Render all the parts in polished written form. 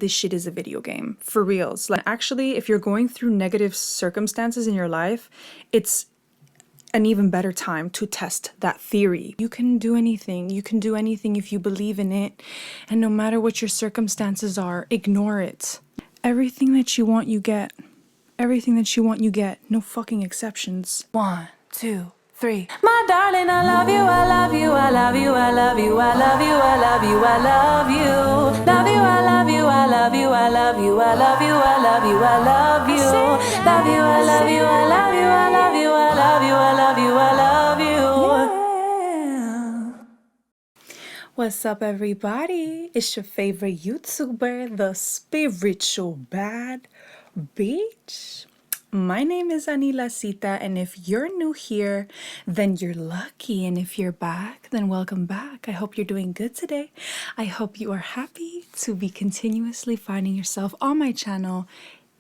this shit is a video game. For reals. Like, actually, if you're going through negative circumstances in your life, it's an even better time to test that theory. You can do anything. You can do anything if you believe in it. And no matter what your circumstances are, ignore it. Everything that you want, you get. Everything that you want, you get. No fucking exceptions. 1, 2, 3. My darling, I love you, I love you, I love you, I love you, I love you, I love you, I love you. Love you, I love you, I love you, I love you, I love you, I love you, I love you. Love you, I love you, I love you, I love you, I love you, I love you, I love you. What's up, everybody? It's your favorite YouTuber, the spiritual bad bitch. My name is Anila Sita, and if you're new here, then you're lucky. And if you're back, then welcome back. I hope you're doing good today. I hope you are happy to be continuously finding yourself on my channel.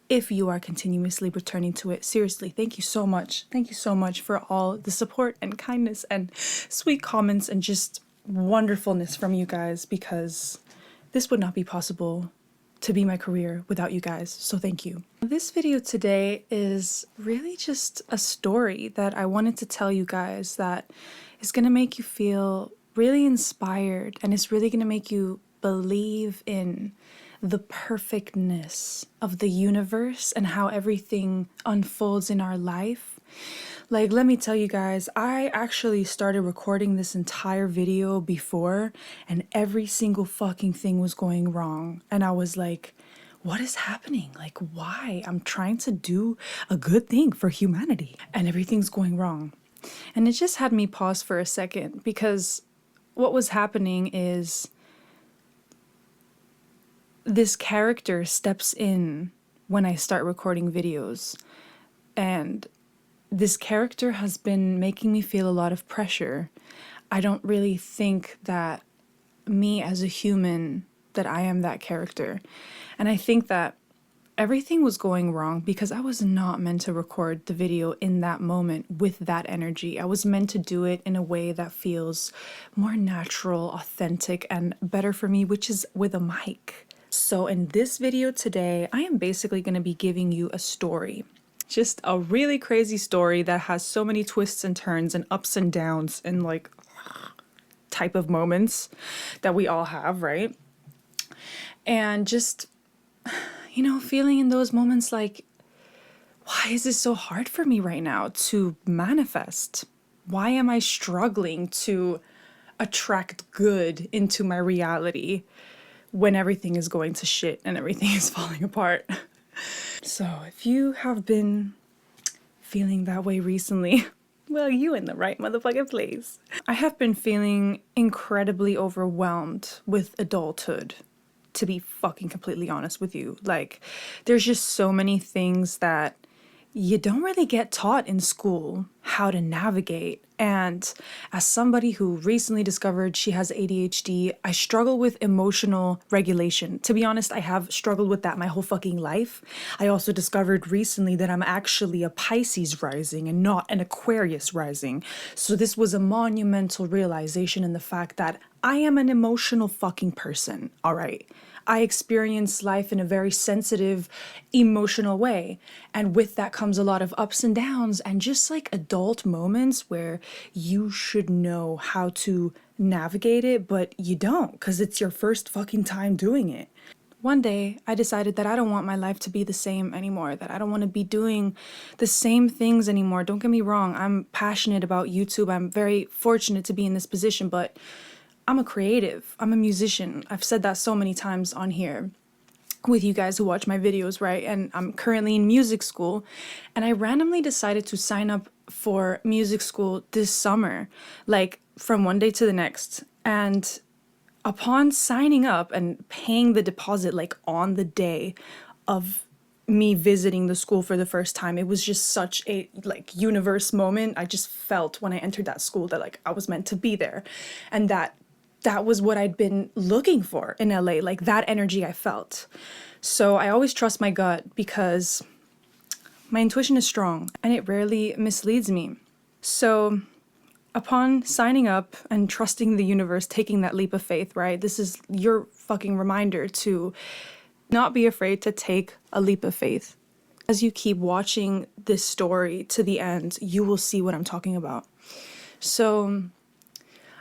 If you are continuously returning to it, seriously, thank you so much. Thank you so much for all the support and kindness and sweet comments and just wonderfulness from you guys, because this would not be possible to be my career without you guys, so thank you. This video today is really just a story that I wanted to tell you guys that is gonna make you feel really inspired, and it's really gonna make you believe in the perfectness of the universe and how everything unfolds in our life. Like, let me tell you guys, I actually started recording this entire video before, and every single fucking thing was going wrong. And I was like, what is happening? Like, why? I'm trying to do a good thing for humanity, and everything's going wrong. And it just had me pause for a second, because what was happening is this character steps in when I start recording videos, and this character has been making me feel a lot of pressure. I don't really think that me as a human, that I am that character. And I think that everything was going wrong because I was not meant to record the video in that moment with that energy. I was meant to do it in a way that feels more natural, authentic, and better for me, which is with a mic. So in this video today, I am basically going to be giving you a story. Just a really crazy story that has so many twists and turns and ups and downs and like type of moments that we all have, right? And just, you know, feeling in those moments like, why is this so hard for me right now to manifest? Why am I struggling to attract good into my reality when everything is going to shit and everything is falling apart? So if you have been feeling that way recently, well, you in the right motherfucking place. I have been feeling incredibly overwhelmed with adulthood, to be fucking completely honest with you. Like, there's just so many things that you don't really get taught in school how to navigate. And as somebody who recently discovered she has ADHD, I struggle with emotional regulation. To be honest, I have struggled with that my whole fucking life. I also discovered recently that I'm actually a Pisces rising and not an Aquarius rising. So this was a monumental realization in the fact that I am an emotional fucking person, all right? I experience life in a very sensitive, emotional way. And with that comes a lot of ups and downs and just like adult moments where you should know how to navigate it, but you don't, because it's your first fucking time doing it. One day, I decided that I don't want my life to be the same anymore, that I don't want to be doing the same things anymore. Don't get me wrong, I'm passionate about YouTube. I'm very fortunate to be in this position, but I'm a creative. I'm a musician. I've said that so many times on here with you guys who watch my videos, right? And I'm currently in music school, and I randomly decided to sign up for music school this summer, like from one day to the next. And upon signing up and paying the deposit, like on the day of me visiting the school for the first time, it was just such a like universe moment. I just felt when I entered that school that like I was meant to be there, and that was what I'd been looking for in LA, like that energy I felt. So I always trust my gut because my intuition is strong and it rarely misleads me. So upon signing up and trusting the universe, taking that leap of faith, right? This is your fucking reminder to Not be afraid to take a leap of faith. As you keep watching this story to the end, you will see what I'm talking about. So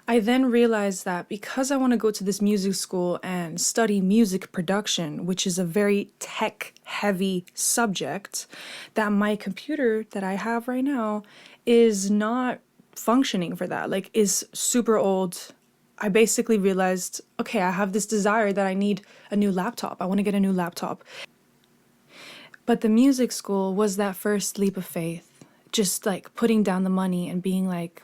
I then realized that because I want to go to this music school and study music production, which is a very tech-heavy subject, that my computer that I have right now is not functioning for that, like is super old. I basically realized, okay, I have this desire that I need a new laptop. I want to get a new laptop. But the music school was that first leap of faith, just like putting down the money and being like,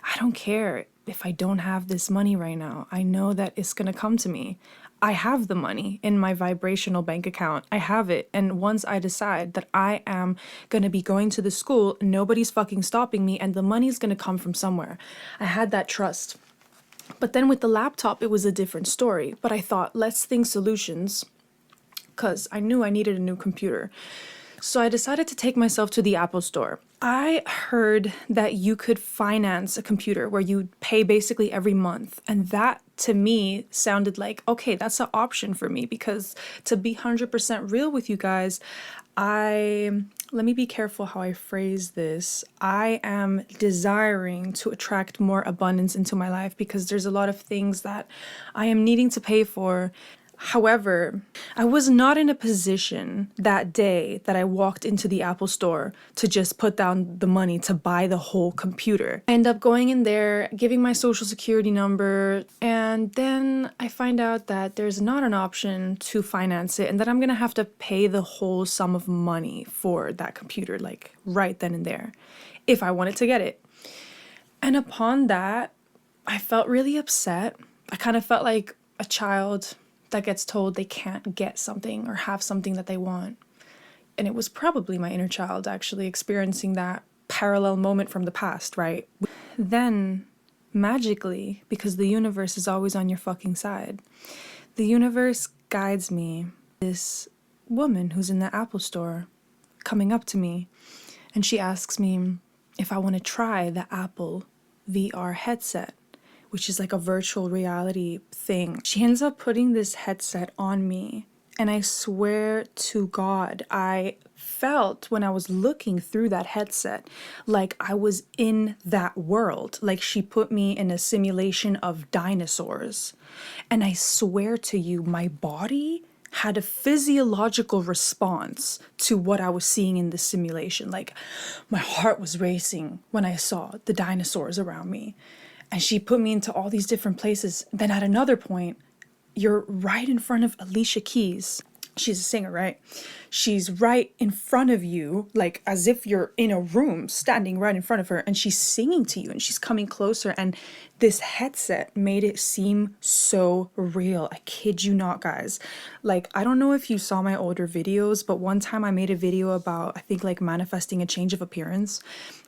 I don't care if I don't have this money right now. I know that it's going to come to me. I have the money in my vibrational bank account. I have it. And once I decide that I am going to be going to the school, nobody's fucking stopping me and the money's going to come from somewhere. I had that trust. But then with the laptop, it was a different story. But I thought, let's think solutions, because I knew I needed a new computer. So I decided to take myself to the Apple Store. I heard that you could finance a computer where you pay basically every month. And that to me sounded like, okay, that's an option for me, because to be 100% real with you guys, let me be careful how I phrase this. I am desiring to attract more abundance into my life because there's a lot of things that I am needing to pay for. However, I was not in a position that day that I walked into the Apple Store to just put down the money to buy the whole computer. I end up going in there, giving my social security number, and then I find out that there's not an option to finance it and that I'm gonna have to pay the whole sum of money for that computer, like right then and there, if I wanted to get it. And upon that, I felt really upset. I kind of felt like a child that gets told they can't get something or have something that they want. And it was probably my inner child actually experiencing that parallel moment from the past, right? Then, magically, because the universe is always on your fucking side, the universe guides me. This woman who's in the Apple Store coming up to me, and she asks me if I want to try the Apple VR headset, which is like a virtual reality thing. She ends up putting this headset on me, and I swear to God, I felt when I was looking through that headset like I was in that world. Like she put me in a simulation of dinosaurs. And I swear to you, my body had a physiological response to what I was seeing in the simulation. Like my heart was racing when I saw the dinosaurs around me. And she put me into all these different places. Then at another point, you're right in front of Alicia Keys. She's a singer, right? She's right in front of you, like as if you're in a room standing right in front of her, and she's singing to you and she's coming closer. And this headset made it seem so real. I kid you not, guys. Like, I don't know if you saw my older videos, but one time I made a video about, I think, like manifesting a change of appearance.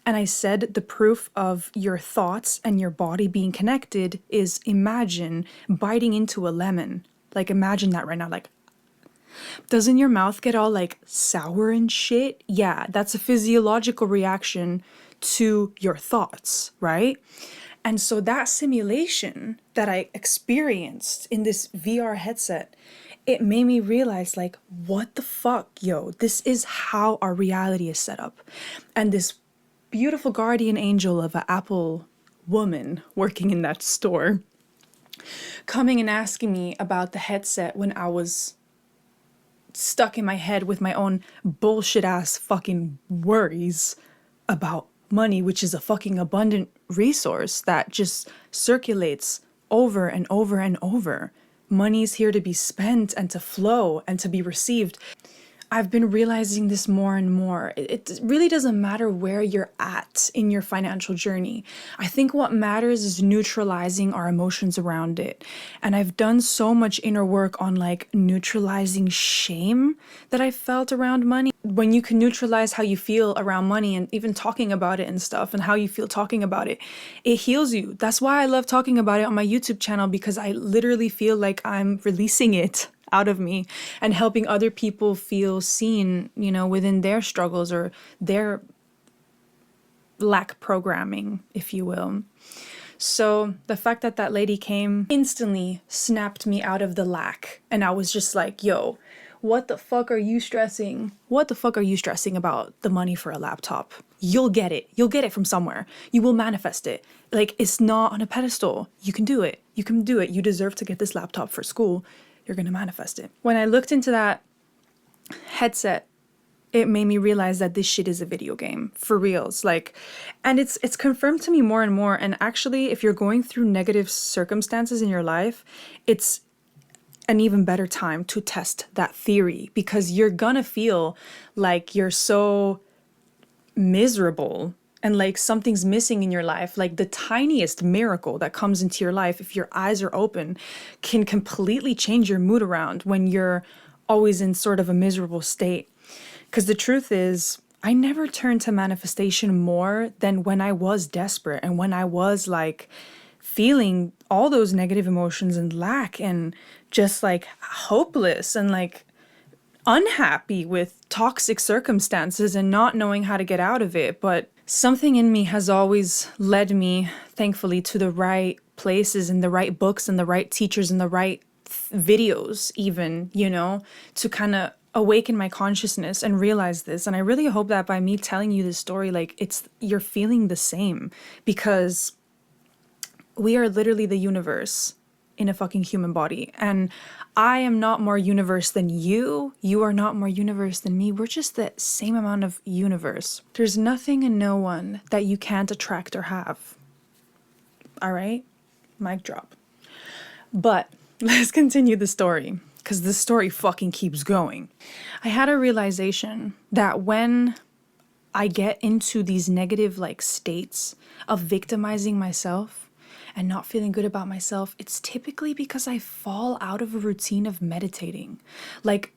And I said the proof of your thoughts and your body being connected is imagine biting into a lemon. Like, imagine that right now. Like, doesn't your mouth get all like sour and shit? Yeah, that's a physiological reaction to your thoughts, right? And so that simulation that I experienced in this VR headset, it made me realize, like, what the fuck, yo, this is how our reality is set up. And this beautiful guardian angel of an Apple woman working in that store coming and asking me about the headset when I was stuck in my head with my own bullshit ass fucking worries about money, which is a fucking abundant resource that just circulates over and over and over. Money's here to be spent and to flow and to be received. I've been realizing this more and more. It really doesn't matter where you're at in your financial journey. I think what matters is neutralizing our emotions around it. And I've done so much inner work on like neutralizing shame that I felt around money. When you can neutralize how you feel around money and even talking about it and stuff and how you feel talking about it, it heals you. That's why I love talking about it on my YouTube channel, because I literally feel like I'm releasing it out of me and helping other people feel seen, you know, within their struggles or their lack programming, if you will. So the fact that that lady came instantly snapped me out of the lack. And I was just like, yo, what the fuck are you stressing? What the fuck are you stressing about the money for a laptop? You'll get it. You'll get it from somewhere. You will manifest it. Like, it's not on a pedestal. You can do it. You can do it. You deserve to get this laptop for school. You're going to manifest it. When I looked into that headset, it made me realize that this shit is a video game for reals. Like, and it's confirmed to me more and more. And actually, if you're going through negative circumstances in your life, it's an even better time to test that theory, because you're gonna feel like you're so miserable and like something's missing in your life. Like the tiniest miracle that comes into your life, if your eyes are open, can completely change your mood around when you're always in sort of a miserable state. Because the truth is, I never turned to manifestation more than when I was desperate and when I was like feeling all those negative emotions and lack and just like hopeless and like unhappy with toxic circumstances and not knowing how to get out of it. But something in me has always led me, thankfully, to the right places and the right books and the right teachers and the right videos even, you know, to kind of awaken my consciousness and realize this. And I really hope that by me telling you this story, like you're feeling the same, because we are literally the universe in a fucking human body. And I am not more universe than you. You are not more universe than me. We're just the same amount of universe. There's nothing and no one that you can't attract or have. All right? Mic drop. But let's continue the story, because the story fucking keeps going. I had a realization that when I get into these negative like states of victimizing myself and not feeling good about myself, it's typically because I fall out of a routine of meditating. Like,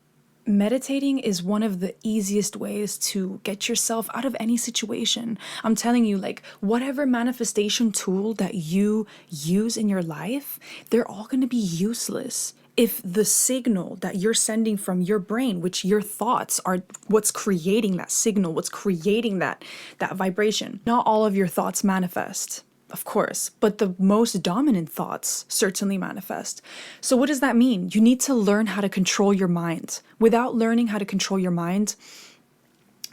meditating is one of the easiest ways to get yourself out of any situation. I'm telling you, like, whatever manifestation tool that you use in your life, they're all going to be useless if the signal that you're sending from your brain, which your thoughts are what's creating that signal, what's creating that vibration. Not all of your thoughts manifest, of course, but the most dominant thoughts certainly manifest. So what does that mean? You need to learn how to control your mind. Without learning how to control your mind,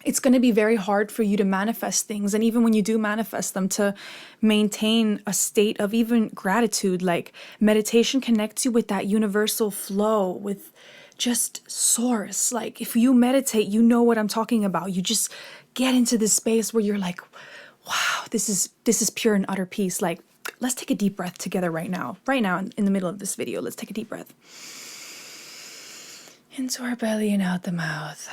it's going to be very hard for you to manifest things. And even when you do manifest them, to maintain a state of even gratitude. Like, meditation connects you with that universal flow, with just source. Like, if you meditate, you know what I'm talking about. You just get into this space where you're like, wow, this is pure and utter peace. Like, let's take a deep breath together right now in the middle of this video. Let's take a deep breath into our belly and out the mouth.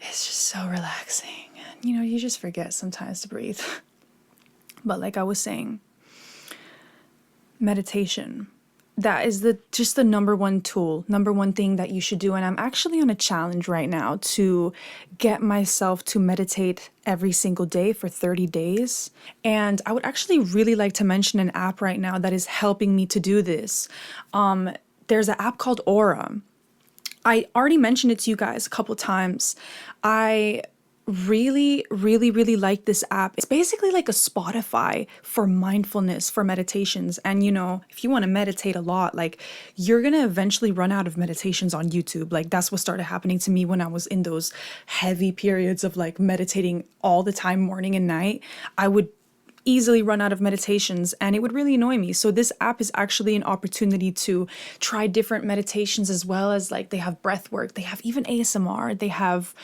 It's just so relaxing. You know, you just forget sometimes to breathe. But like I was saying, meditation, that is just the number one tool, number one thing that you should do. And I'm actually on a challenge right now to get myself to meditate every single day for 30 days. And I would actually really like to mention an app right now that is helping me to do this. There's an app called Aura. I already mentioned it to you guys a couple times. I really, really, really like this app. It's basically like a Spotify for mindfulness, for meditations. And you know, if you want to meditate a lot, like, you're going to eventually run out of meditations on YouTube. Like, that's what started happening to me when I was in those heavy periods of like meditating all the time, morning and night. I would easily run out of meditations and it would really annoy me. So this app is actually an opportunity to try different meditations, as well as like they have breath work, they have even ASMR, they have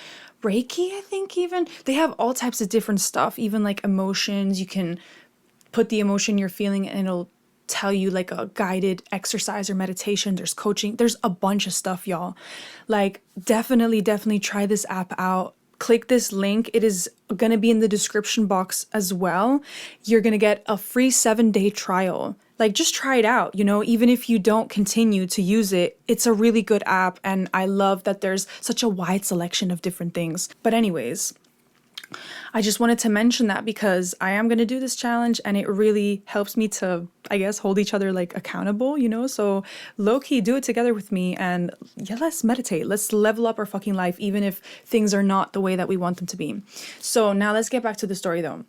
Reiki, I think even. They have all types of different stuff, even like emotions. You can put the emotion you're feeling and it'll tell you like a guided exercise or meditation. There's coaching, there's a bunch of stuff, y'all. Like, definitely try this app out. Click this link. It is going to be in the description box as well. You're going to get a free 7-day trial. Like, just try it out, you know, even if you don't continue to use it, it's a really good app. And I love that there's such a wide selection of different things. But anyways, I just wanted to mention that because I am going to do this challenge and it really helps me to, I guess, hold each other like accountable, you know? So low-key, do it together with me and yeah, let's meditate. Let's level up our fucking life, even if things are not the way that we want them to be. So now let's get back to the story though.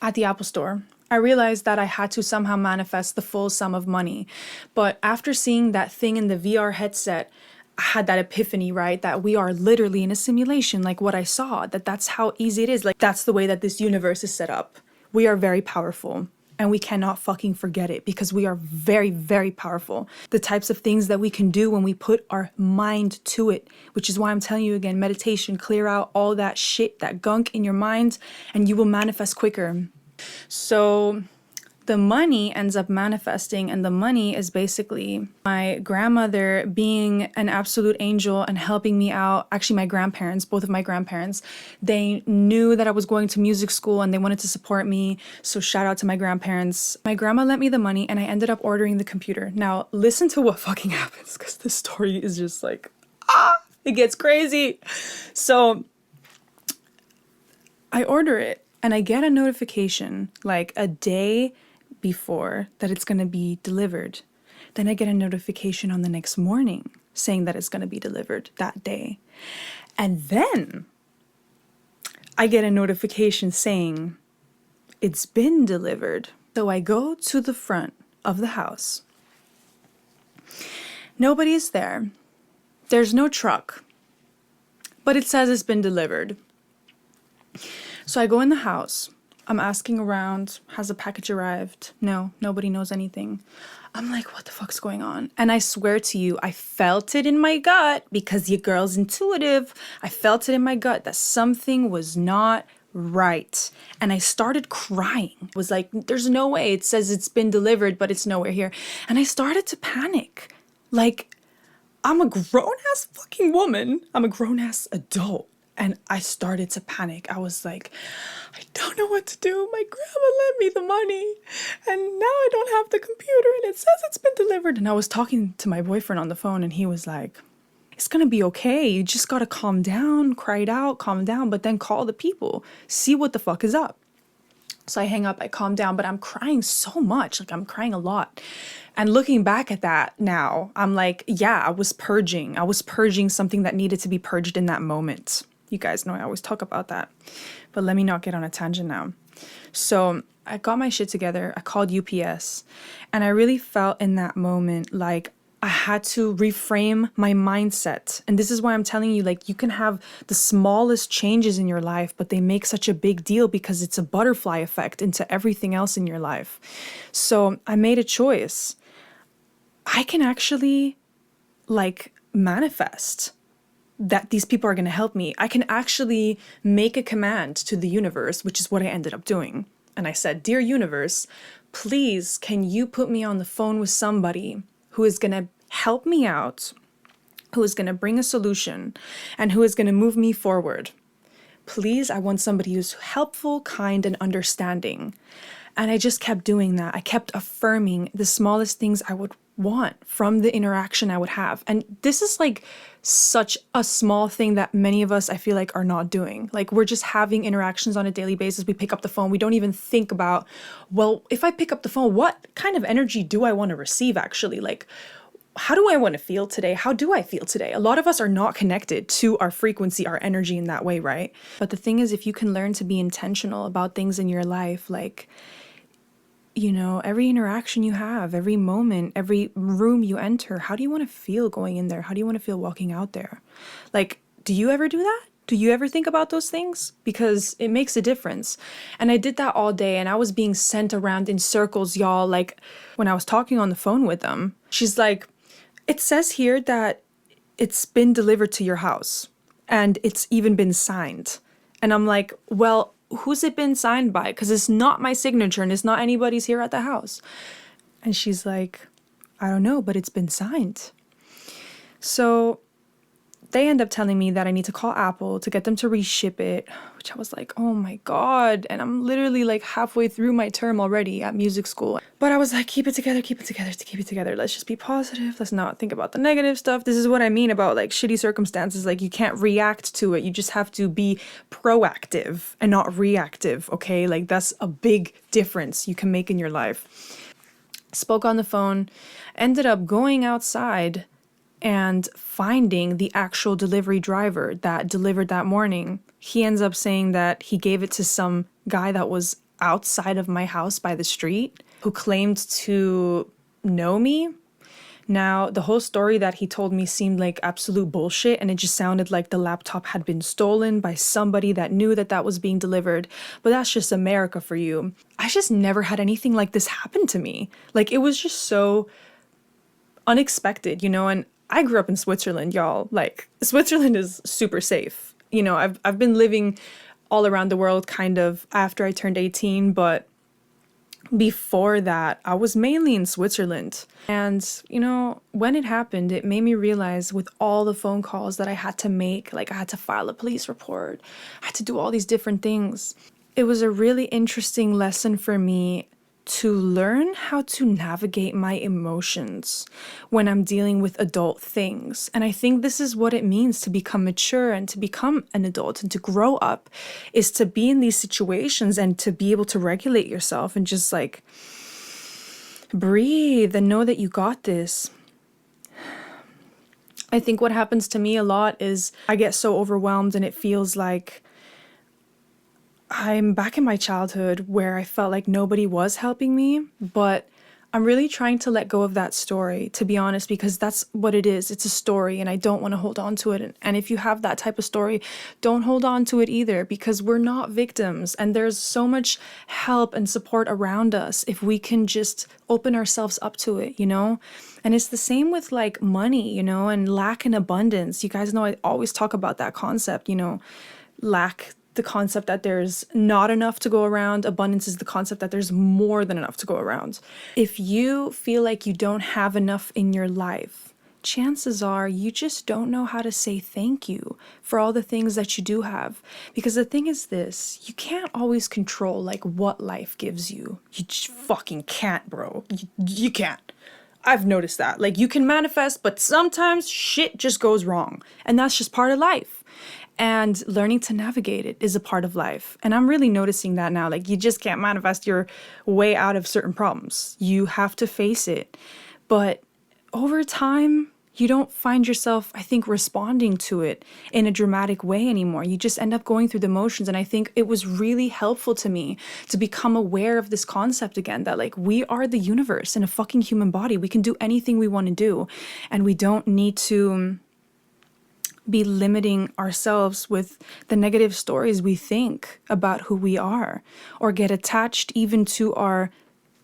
At the Apple Store, I realized that I had to somehow manifest the full sum of money. But after seeing that thing in the VR headset, I had that epiphany, right? That we are literally in a simulation, like what I saw, that's how easy it is. Like, that's the way that this universe is set up. We are very powerful. And we cannot fucking forget it, because we are very, very powerful. The types of things that we can do when we put our mind to it, which is why I'm telling you again, meditation, clear out all that shit, that gunk in your mind, and you will manifest quicker. So the money ends up manifesting, and the money is basically my grandmother being an absolute angel and helping me out. Actually, my grandparents, both of my grandparents, they knew that I was going to music school and they wanted to support me. So shout out to my grandparents. My grandma lent me the money and I ended up ordering the computer. Now listen to what fucking happens, because this story is just like, it gets crazy. So I order it and I get a notification like a day before that it's going to be delivered. Then I get a notification on the next morning saying that it's going to be delivered that day. And then I get a notification saying it's been delivered. So I go to the front of the house. Nobody's there. There's no truck, but it says it's been delivered. So I go in the house. I'm asking around, has a package arrived? No, nobody knows anything. I'm like, what the fuck's going on? And I swear to you, I felt it in my gut, because your girl's intuitive. I felt it in my gut that something was not right. And I started crying. I was like, there's no way. It says it's been delivered, but it's nowhere here. And I started to panic. Like, I'm a grown-ass fucking woman. I'm a grown-ass adult. And I started to panic. I was like, I don't know what to do. My grandma lent me the money and now I don't have the computer and it says it's been delivered. And I was talking to my boyfriend on the phone and he was like, it's gonna be okay. You just gotta calm down, cry it out, calm down, but then call the people, see what the fuck is up. So I hang up, I calm down, but I'm crying so much. Like, I'm crying a lot. And looking back at that now, I'm like, yeah, I was purging. I was purging something that needed to be purged in that moment. You guys know I always talk about that, but let me not get on a tangent now. So I got my shit together. I called UPS and I really felt in that moment like I had to reframe my mindset. And this is why I'm telling you, like, you can have the smallest changes in your life, but they make such a big deal because it's a butterfly effect into everything else in your life. So I made a choice. I can actually like manifest that these people are going to help me. I can actually make a command to the universe, which is what I ended up doing. And I said, dear universe, please, can you put me on the phone with somebody who is going to help me out, who is going to bring a solution, and who is going to move me forward. Please, I want somebody who's helpful, kind, and understanding. And I just kept doing that. I kept affirming the smallest things I would want from the interaction I would have. And this is like such a small thing that many of us, I feel like, are not doing. Like, we're just having interactions on a daily basis. We pick up the phone. We don't even think about, well, if I pick up the phone, what kind of energy do I want to receive actually? Like, how do I want to feel today? How do I feel today? A lot of us are not connected to our frequency, our energy in that way, right? But the thing is, if you can learn to be intentional about things in your life, like, you know, every interaction you have, every moment, every room you enter, how do you want to feel going in there? How do you want to feel walking out there? Like, do you ever do that? Do you ever think about those things? Because it makes a difference. And I did that all day and I was being sent around in circles, y'all. Like, when I was talking on the phone with them, she's like, it says here that it's been delivered to your house and it's even been signed. And I'm like, well, who's it been signed by? Because it's not my signature and it's not anybody's here at the house. And she's like, I don't know, but it's been signed. So they end up telling me that I need to call Apple to get them to reship it, which I was like, oh my God. And I'm literally like halfway through my term already at music school. But I was like, keep it together, keep it together, to keep it together. Let's just be positive. Let's not think about the negative stuff. This is what I mean about like shitty circumstances. Like, you can't react to it. You just have to be proactive and not reactive, okay? Like, that's a big difference you can make in your life. Spoke on the phone, ended up going outside and finding the actual delivery driver that delivered that morning. He ends up saying that he gave it to some guy that was outside of my house by the street who claimed to know me. Now, the whole story that he told me seemed like absolute bullshit, and it just sounded like the laptop had been stolen by somebody that knew that that was being delivered. But that's just America for you. I just never had anything like this happen to me. Like, it was just so unexpected, you know? And I grew up in Switzerland, y'all. Like, Switzerland is super safe. You know, I've been living all around the world kind of after I turned 18, but before that, I was mainly in Switzerland. And, you know, when it happened, it made me realize with all the phone calls that I had to make, like I had to file a police report, I had to do all these different things. It was a really interesting lesson for me to learn how to navigate my emotions when I'm dealing with adult things. And I think this is what it means to become mature and to become an adult and to grow up, is to be in these situations and to be able to regulate yourself and just like breathe and know that you got this. I think what happens to me a lot is I get so overwhelmed and it feels like I'm back in my childhood where I felt like nobody was helping me, but I'm really trying to let go of that story, to be honest, because that's what it is. It's a story and I don't want to hold on to it. And if you have that type of story, don't hold on to it either, because we're not victims and there's so much help and support around us if we can just open ourselves up to it, you know? And it's the same with like money, you know, and lack and abundance. You guys know I always talk about that concept, you know, lack, the concept that there's not enough to go around. Abundance is the concept that there's more than enough to go around. If you feel like you don't have enough in your life, chances are you just don't know how to say thank you for all the things that you do have. Because the thing is this, you can't always control like what life gives you. You just fucking can't, bro. You can't. I've noticed that. Like, you can manifest, but sometimes shit just goes wrong. And that's just part of life. And learning to navigate it is a part of life. And I'm really noticing that now. Like, you just can't manifest your way out of certain problems. You have to face it. But over time, you don't find yourself, I think, responding to it in a dramatic way anymore. You just end up going through the motions. And I think it was really helpful to me to become aware of this concept again, that like we are the universe in a fucking human body. We can do anything we want to do. And we don't need to be limiting ourselves with the negative stories we think about who we are, or get attached even to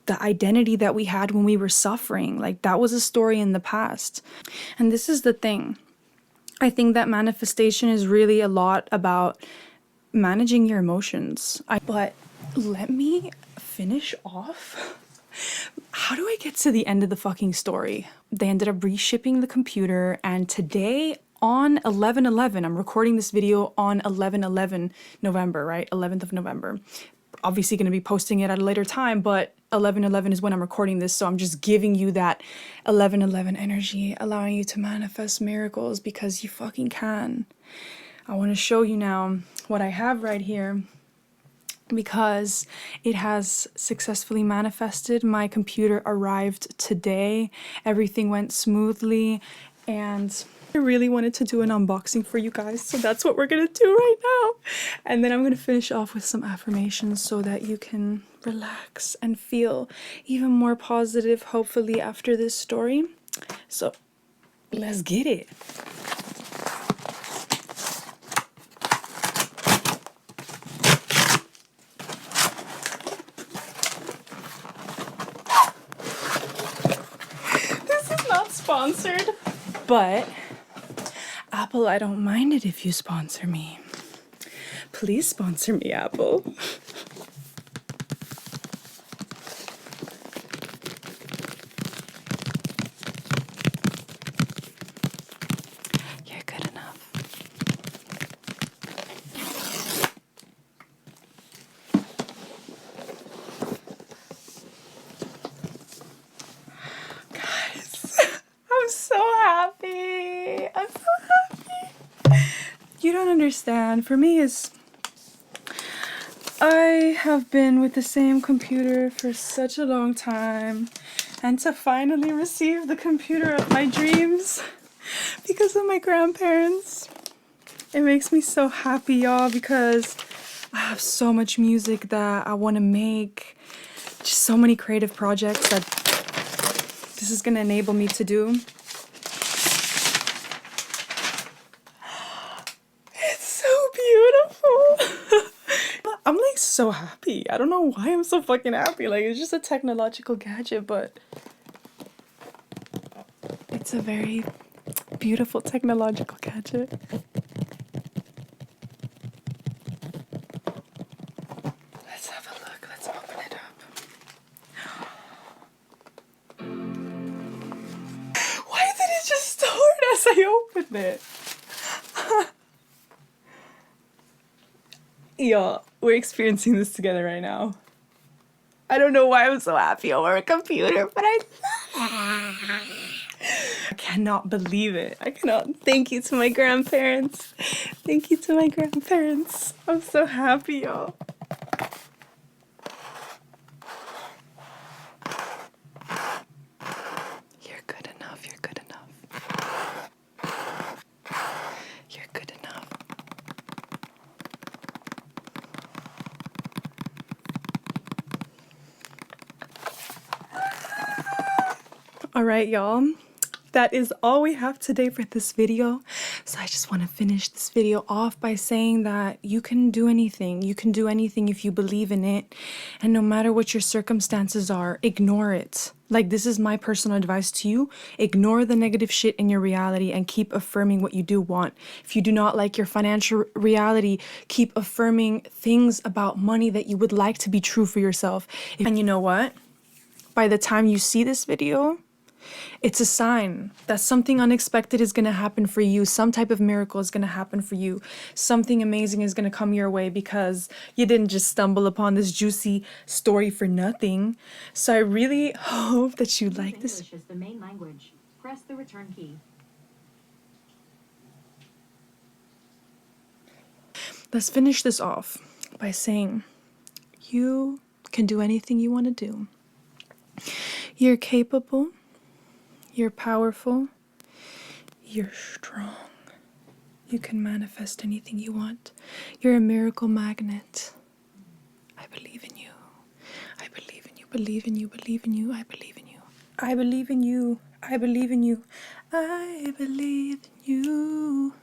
the identity that we had when we were suffering. Like, that was a story in the past. And this is the thing. I think that manifestation is really a lot about managing your emotions. But let me finish off. How do I get to the end of the fucking story? They ended up reshipping the computer, and today on 11/11, I'm recording this video on 11/11 November, right? 11th of November. Obviously going to be posting it at a later time, but 11/11 is when I'm recording this, so I'm just giving you that 11/11 energy, allowing you to manifest miracles because you fucking can. I want to show you now what I have right here, because it has successfully manifested. My computer arrived today. Everything went smoothly, and I really wanted to do an unboxing for you guys, so that's what we're gonna do right now. And then I'm gonna finish off with some affirmations so that you can relax and feel even more positive, hopefully, after this story. So let's get it. This is not sponsored, but Apple, I don't mind it if you sponsor me. Please sponsor me, Apple. You're good enough. Guys, I'm so happy. I'm so happy. You don't understand. For me, I have been with the same computer for such a long time, and to finally receive the computer of my dreams because of my grandparents, it makes me so happy, y'all, because I have so much music that I want to make. Just so many creative projects that this is going to enable me to do. It's so beautiful. I'm like so happy. I don't know why I'm so fucking happy. Like, it's just a technological gadget, but it's a very beautiful technological gadget. Let's have a look. Let's open it up. Why did it just start as I opened it? Y'all, we're experiencing this together right now. I don't know why I'm so happy over a computer, but I cannot believe it. I cannot. Thank you to my grandparents. Thank you to my grandparents. I'm so happy, y'all. You're good enough. You're good enough. You're good enough. All right, y'all. That is all we have today for this video. So I just want to finish this video off by saying that you can do anything. You can do anything if you believe in it. And no matter what your circumstances are, ignore it. Like, this is my personal advice to you. Ignore the negative shit in your reality and keep affirming what you do want. If you do not like your financial reality, keep affirming things about money that you would like to be true for yourself. And you know what? By the time you see this video, it's a sign that something unexpected is going to happen for you. Some type of miracle is going to happen for you. Something amazing is going to come your way because you didn't just stumble upon this juicy story for nothing. So I really hope that you like this. English is the main language. Press the return key. Let's finish this off by saying you can do anything you want to do. You're capable. You're powerful. You're strong. You can manifest anything you want. You're a miracle magnet. I believe in you. I believe in you. Believe in you. Believe in you. I believe in you. I believe in you. I believe in you. I believe in you.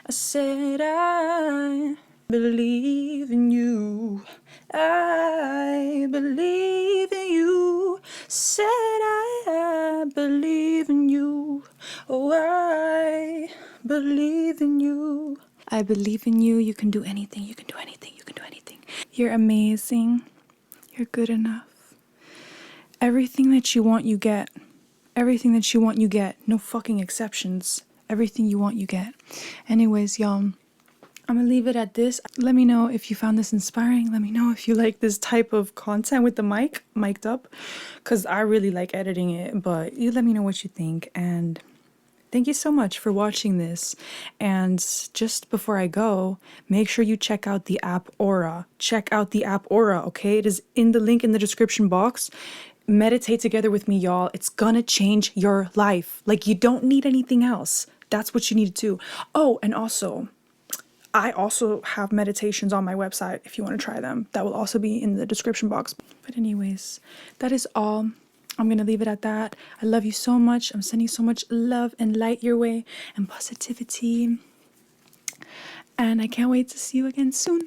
I said I believe in you. I believe in you. Said I believe in you. Oh, I believe in you. I believe in you. You can do anything. You can do anything. You can do anything. You're amazing. You're good enough. Everything that you want, you get. Everything that you want, you get. No fucking exceptions. Everything you want, you get. Anyways, y'all, I'm gonna leave it at this. Let me know if you found this inspiring. Let me know if you like this type of content with the mic'd up, because I really like editing it, but you let me know what you think. And thank you so much for watching this. And just before I go, make sure you check out the app Aura. Check out the app Aura, okay? It is in the link in the description box. Meditate together with me, y'all. It's gonna change your life. Like, you don't need anything else. That's what you need to do. Oh, and also, I also have meditations on my website if you want to try them. That will also be in the description box. But anyways, that is all. I'm going to leave it at that. I love you so much. I'm sending so much love and light your way and positivity. And I can't wait to see you again soon.